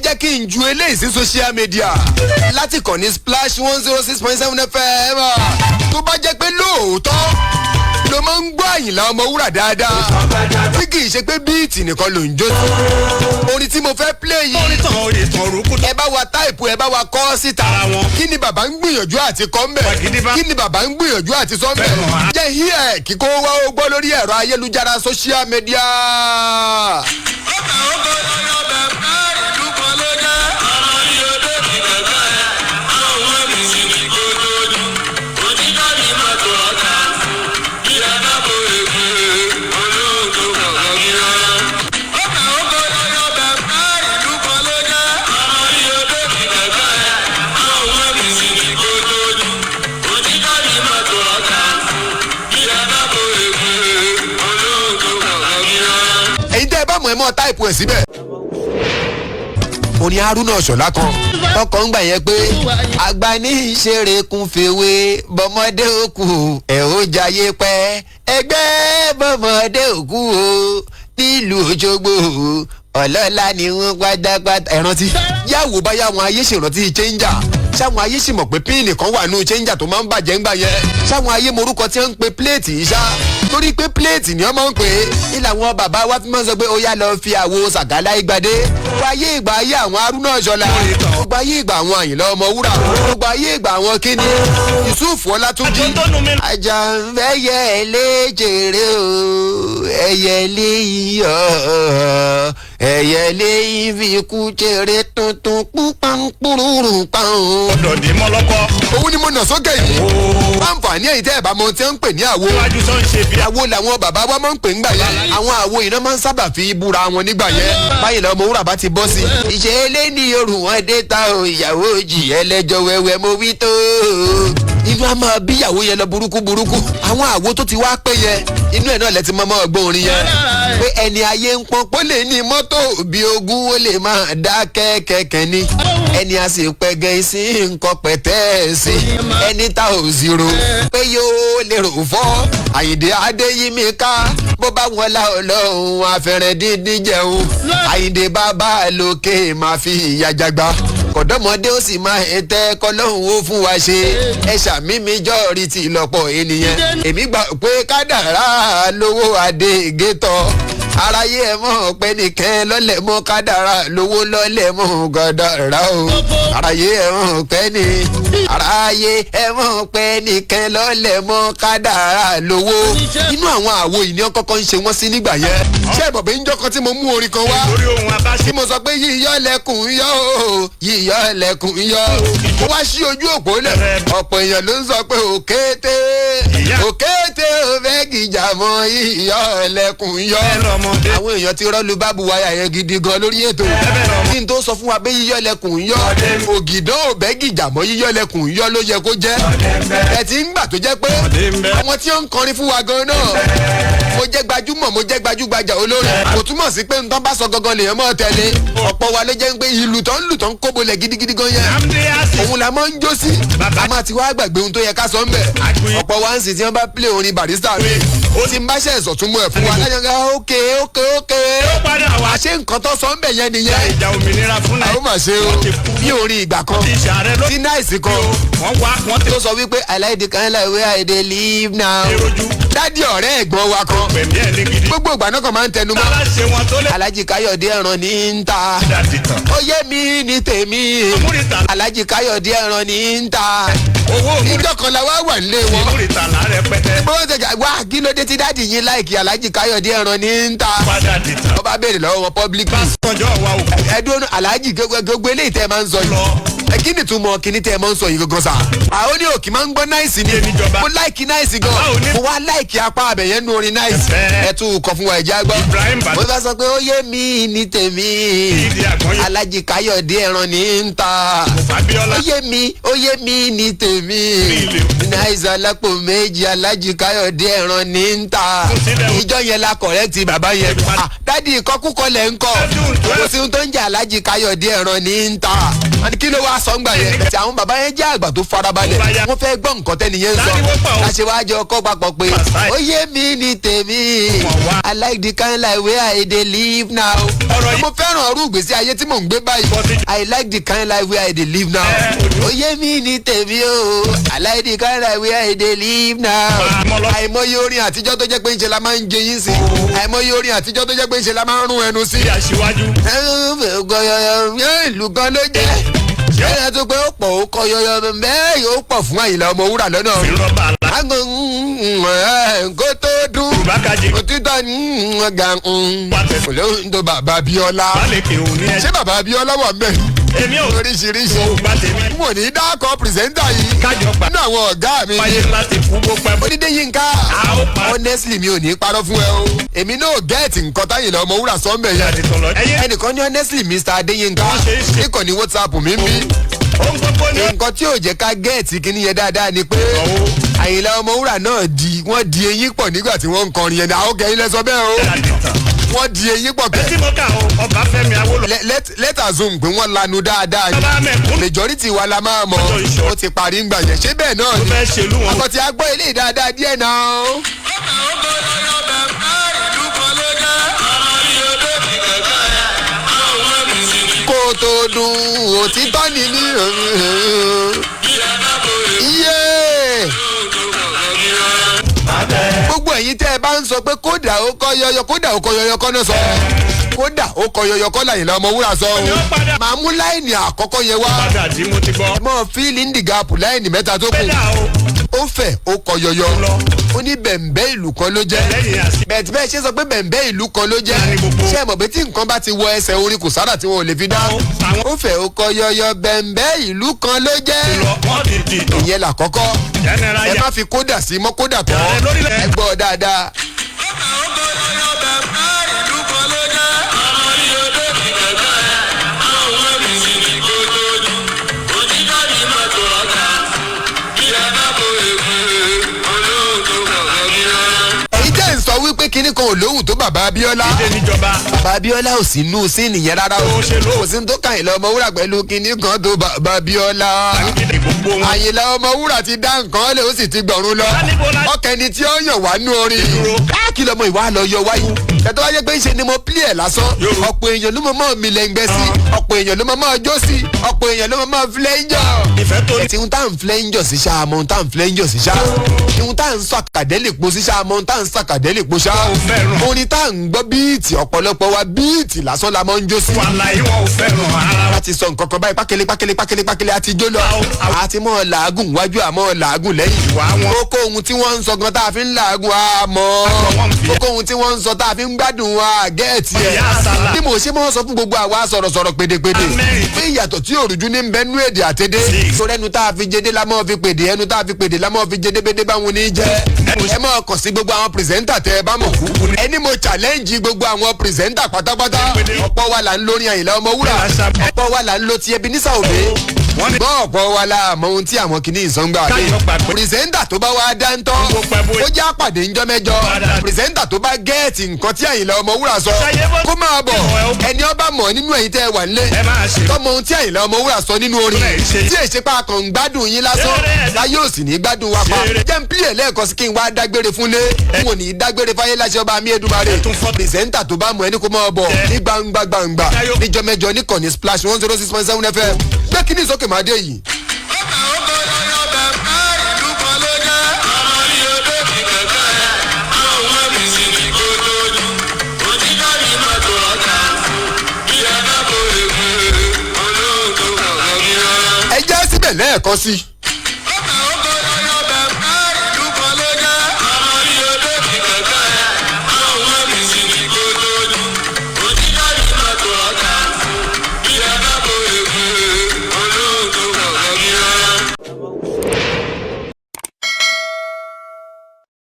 jẹ́ kí n ju eléyìí sí social media láti kàn ní Splash 106.7 FM tó bá jẹ́ pé lóòótọ́ ló máa ń gbọ́ Ayinla Omowura dáadáa tí kì í ṣe pé bíìtì nìkan ló ń jó sí. Orin tí mo fẹ́ play yìí ẹ bá wa táìpù ẹ bá wa kọ́ síta. Kí ni bàbá ń gbìyànjú àti kọ́ ń bẹ̀? Kí ni bàbá ń gbìyànjú àti sọ ń bẹ̀? Jẹ́ hí ẹ̀ kíkó wá ó gbọ́ lórí ẹ̀rọ ayélujára social media. Mọ̀ táìpù ẹ̀ síbẹ̀. Orin Haruna Ọ̀ṣọ́lá kan tọkọ ń gbà yẹn pé àgbà ní ìṣeré kún fèwé bọ́mọdé òkú ẹ̀ ó jayé pẹ́ ẹgbẹ́ bọ́mọdé òkú o nílùú Òṣogbo ọlọ́lá ni wọ́n pátápátá ẹ̀rántí yàwó báyà àwọn ayé ṣèrántí changer sáwọn ayé sì mọ̀ pé píìnì kan wà nù changer tó máa ń bàjẹ́ ńgbà yẹn sáwọn ayé morúkọ tí wọ́n ń pe pléètì yìí ṣá torí pé pléètì ni wọ́n máa ń pè é ní làwọn bàbá wa fi máa ń sọ pé ó yá lọ fi àwo sàgálà ìgbàdé gbogbo ayé ìgbà ayé àwọn Haruna Ọ̀ṣọ́lá gbogbo ayé ìgbà àwọn Ayinla Omowura gbogbo ayé ìgbà àwọn Kini Yusuf Ọlátúnjí ajá ń fẹ́yẹ ẹlẹ́jẹ̀rẹ́ o ẹyẹlé yíyọ ẹyẹlé fi kú jèrè tuntun púpàǹpùrùrù pàǹ. ọ̀dọ̀ ní mọ́lọ́kọ́. òun ni mo nà sókè yìí. àǹfààní ẹ̀yìn tẹ́ ẹ̀ bá mọ tí wọ́n ń pè ní àwo. iwájú sọ ń ṣe bí. àwo làwọn bàbá wa máa ń pè ńgbà yẹn. àwọn àwo iná máa ń sábà fi búra wọn nígbà yẹn. Ayinla Omowura bá ti bọ́ sí. ìṣẹ̀lẹ̀ ní orun wọn dé ta o ìyàwó jì ẹlẹ́jọ́ wẹ́wẹ́ mo wí tó. inú a máa bí ìyàwó yẹn lọ burúkú. àwọn àwo tó ti wá pé yẹn inú ẹ̀ náà lẹ ti mọ́ ọgbọ́n orin yẹn. pé ẹni ayé ń pọn pólè ní mọ́tò bí ogún ó lè máa dá kẹ́kẹ́kẹ́ ní. ẹni a sì pẹ́gẹ́ sí nǹkan pẹ̀tẹ́ẹ̀sì ẹni ta ò zero pé yóò lè rò fọ́ Àyìndé Adéyímíká bó bá wọn la Ọlọ́run afẹ́rẹ́ dídín jẹun Àyìndé bàbá lókè máa fi ìyà jagba kọ̀dọ́mọdé ó sì máa tẹ́ kọ́lọ́hún ó fún wa ṣe ẹ ṣàmì majority ti lọ́pọ̀ ènìyàn èmi gbà pé kádàrá lówó adé gétọ̀ aráyé ẹ mọ̀ pé nìkan lọ́lẹ̀ mọ́ kádàrá lówó lọ́lẹ̀ mọ́ kádàrá o aráyé ẹ mọ̀ pé ní aráyé ẹ mọ̀ pé nìkan lọ́lẹ̀ mọ́ kádàrá lówó inú àwọn àwo ìní ọkọ̀ọ̀kan ń ṣe wọ́n sí nígbà yẹn ṣé ẹ bọ̀ bí ń jọ́kan tí mo mú orin kan wá tí mo sọ pé yíyọ́ lẹ́kùn yọ́ o yíyọ́ lẹ́kùn yọ́ mo wá sí ojú òpó lẹ̀ ọ̀pọ̀ èèyàn ló ń sọ pé òkété òkété ò fẹ́ gìjà mọ́ yíyọ́ lẹ́kùn yọ́ àwọn èèyàn ti rọ́ọ̀lù bábu wáyà yẹn gidi gan lórí ètò kí n tó sọ fún wa pé yíyọ́ lẹ́kùn yọ́ ògìdán ò bẹ́ gìjà mọ́ yíyọ́ lẹ́kùn yọ́ ló yẹ kó jẹ́ ẹ̀ tí ń gbà tó jẹ́ pé àwọn tí ó ń kọrin fún wa gan náà mo jẹ́ gbajúmọ̀ mo jẹ́ gbajúgbajà olórin kò túmọ̀ sí pé nǹkan bá sọ gangan lèèyàn mọ́ tẹ̀lé ọ̀pọ̀ wa ló jẹ́ pé ìlù tó ń kóbolẹ̀ gidigidi gan yẹn òun la máa ń jó sí a máa ti wá gbàgbé ohun tó yẹ ká sọ ń bẹ̀ ọ̀pọ̀ wa ń sì tí wọ́n bá play orin Barrister mi ó ti ń bá ṣe ẹ̀sọ̀ tún mú ẹ̀ fún wa láyọ̀ngá ókè àṣé nǹkan tó sọ ń bẹ̀ yẹn nìyẹn ìjà òmìnira fún àwọn máa ṣe o bí orin ìgbà kan tí náìsì kan tó sọ wípé I like the kind of way I dey live now dádì ọ̀rẹ́ ẹ̀gbọ́n wa kan gbogbo ìgbà náà kan máa ń tẹnu mọ́ Alhaji Káyọ̀dé ẹ̀ràn ní ń ta ó yé mi ní tèmi Alhaji Káyọ̀dé ẹ̀ràn ní ń ta níjọ́ kan la wá wà nílé wọn bó ṣe wá kí ló dé tí dádì yín láìkí Alhaji Káyọ̀dé ẹ̀ràn ní ń ta wọ́n bá béèrè lọ́wọ́ wọn public ẹ̀dùn Alhaji gbogbo eléyìí tẹ́ ẹ máa ń sọ yìí kí ni túmọ̀ kíní tẹ́ ẹ máa ń sọ yìí gangan sa àwọn ní òkì máa ń gbọ́ náìsì ni mo láìkí náìsì gan mo wá láìkí apá abẹ̀yẹn nu orin náìsì ẹ tún kọ fún wa ẹ̀jẹ̀ àgbọ̀ mo bá sọ pé ó yé mi ní tèmi Alhaji Káyọ̀dé ẹ̀ràn ní ń ta ó yé mi ní tèmi náìsì alápò méjì Alhaji Káyọ̀dé ẹ̀ràn ní ń ta ìjọ yẹn la kọ̀rẹ́tì bàbá yẹn dádì ìkọkúkọ lẹ̀ ń kọ kò sí ohun tó ń jẹ́ Alhaji Káyọ̀dé ẹ̀ràn ní ń ta wọ́n ní kí ló wá sọ ń gbà yẹn. bẹ̀tẹ̀ àwọn bàbá yẹn jẹ́ àgbà tó farabalẹ̀ wọ́n fẹ́ gbọ́ nǹkan tẹ́niyẹn sọ láṣẹ wá jẹ ọkọ papọ̀ pé ó yé mi ní tèmi I like the kind life where I dey live now. mo fẹ́ràn ọrú ìgbésí ayé tí mò ń gbé báyìí I like the kind life where I dey live now. ó yé mi ní tèmi o I like the kind life where I dey live now. àìmọye orin àtijọ́ tó jẹ́ pé ń ṣe la máa ń jẹ yín sí àìmọye orin àtijọ́ tó jẹ́ pé ń ṣe la máa ń rún ẹnu sí. ìlú kan ló jẹ́ ṣé tó pé ó pọ̀ ó kọ yọyọ bẹ́ẹ̀ yóò pọ̀ fún Àyìnlá Omowura lọ́nà. kó tó dún òtítọ́ ní ọ̀gá olóhùn tó bàbá Abíọ́lá ṣé bàbá Abíọ́lá wà mẹ́ oríṣiríṣi n ò ní dákọ̀ pìrìsẹ́ńtà yìí nínú àwọn ọ̀gá mi onídé Yínká honestly mi ò ní parọ́ fún ẹ o èmi náà gẹ́ẹ̀tì nǹkan t'Àyìnlá Omowura sọ́mbẹ̀ yẹn ẹnìkan ní honestly Mr. Adéyínká kíkọ̀ ní WhatsApp mi ń bí nǹkan tí ò jẹ́ ká gẹ́ẹ̀tì kíní yẹn dáadáa ni pé Àyìnlá Omowura náà wọ́n di eyín pọ̀ nígbà tí wọ́n ń kọrin yẹn àwọn kẹ́yìn lẹ́sọ bẹ́ẹ̀ o wọ́n di eyín pọ̀ pẹ́. let assume pé wọ́n lanu dáadáa ni majority wa la máa mọ̀ ó ti parí ngbà yẹn ṣé bẹ́ẹ̀ náà ni ọkọ̀ tí a gbọ́ ilé dáadáa díẹ̀ náà. kó tó dùn òtítọ́ ni ní gbogbo ẹ̀yin tẹ́ ẹ bá ń sọ pé kódà ó kọ yọyọ kọ́ náà sọ kódà ó kọ yọyọ kọ́ Àyìnlá Omowura sọ o màá mú láìní àkọ́kọ́ yẹn wá mọ́ fill in the gap láìní mẹ́ta tó kù ó fẹ̀ ó kọ yọyọ ó ní bẹ̀m̀bẹ́ ìlú kan ló jẹ́ bẹ̀tí bẹ́ẹ̀ ṣe sọ pé bẹ̀m̀bẹ́ ìlú kan ló jẹ́ ṣé ẹ mọ̀ pé tí nǹkan bá ti wọ ẹsẹ̀ orin kò sára tí wọn ò lè fi dá ó fẹ̀ ó kọ yọyọ bẹ̀m̀bẹ́ ìlú kan ló jẹ́ ìyẹn làkọ́kọ́ ẹ má fi kódà sí mọ́ kódà tán ẹ gbọ́ dáadáa. wípé kinní kan ò lóhùn tó bàbá Abíọ́lá bàbá Abíọ́lá ò sí nù sí nìyẹn rárá o kò sí tó kàn Àyìnlá Omowura pẹ̀lú kinní kan tó bàbá Abíọ́lá Àyìnlá Omowura ti dá nǹkan lè ó sì ti gbọ̀run lọ ọkẹ́ni tí ó yàn wá nú orin kí lọmọ ìwà lọ yọ wáyé kẹtọ́ wáyé pé ṣe ni mo pílì ẹ̀ lásán ọ̀pọ̀ èèyàn ló mọ̀ mi lẹ́ngbẹ́ sí ọ̀pọ̀ èèyàn ló mọ̀ jó sí ọ̀pọ̀ èèyàn ló mọ̀ flẹ́ńjọ̀ tí ń tá ń flẹ́ńjọ̀ sí ṣáà mọ̀ ń tá ń flẹ́ńjọ̀ sí ṣáà ń tá ń sọ àkàdélè po sí ṣáà mọ̀ ń tá ń sọ àkàdélè po ṣáà orin tá ń gbọ́ bíìtì ọ̀pọ̀lọpọ̀ wa bíìtì lásán la mọ̀ ń jó sí. láti sọ nǹkan kan báyìí pákélé àti jó lọ àti mọ̀ làágùn wájú àmọ́ làágùn lẹ́yìn kókó ohun tí wọ́n ń sọ gan tá a fi ń làágùn àmọ́ kókó ohun tí wọ́n ń sọ tá a fi ń gbádùn wa gẹ́ẹ̀tì ẹ̀ bí mo ṣe mọ́ sọ fún gbogbo àwa sọ̀rọ̀sọ̀rọ̀ pédépédé pé ìyàtọ̀ tí òrùjú ní bẹ́ẹ̀ nú èdè àtẹ́dé sórí ẹnu tá a fi jẹdé la mọ́ fi pèdè ẹnu tá a fi pèdè la mọ́ fi jẹdé bédé báwọn ní jẹ́ ẹ mọ́ kàn sí gbogbo àwọn pírẹsẹ́ńtà tẹ ẹ bá mọ̀ ẹni mo challenge gbogbo àwọn pírẹsẹ́ńtà pátápátá ọ̀pọ̀ wa là ń lórí Àyìnlá Omowura ọ̀pọ̀ wa là ń lo ti Ebenezer Obey gbọ́ ọ̀pọ̀ wa la mọ ohun tí àwọn kìíní ìsọ̀ngbà dé pírẹsẹ́ńtà tó bá wá dáńtọ́ ó já pàdé ńjọ́ mẹ́jọ pírẹsẹ́ńtà tó bá gẹ́ẹ̀tì nǹkan tí Àyìnlá Omowura sọ kó máa bọ̀ ẹni ọba mọ̀ nínú ẹ̀yin tẹ́ wà nílé tọmọ ohun tí Àyìnlá Omowura sọ nínú orin tí èsì pa kàn ń gbádùn yín lásán láyé òsì ní gbádùn wa pa jẹ́ ń pílẹ̀ lẹ́ẹ̀kan sí kí n wá dágbére fúnlé n ò ní dágbére fáyé láṣẹ ọba mi Èdùmàrè pírẹsẹ́ńtà tó bá mọ̀ ẹni kó máa bọ̀ ní gbangba níjọ́ mẹ́jọ níkànnì Splash 106.7 FM gbé kíní sókè máa dé yìí. ẹ jẹ́ síbẹ̀ lẹ́ẹ̀kan sí i.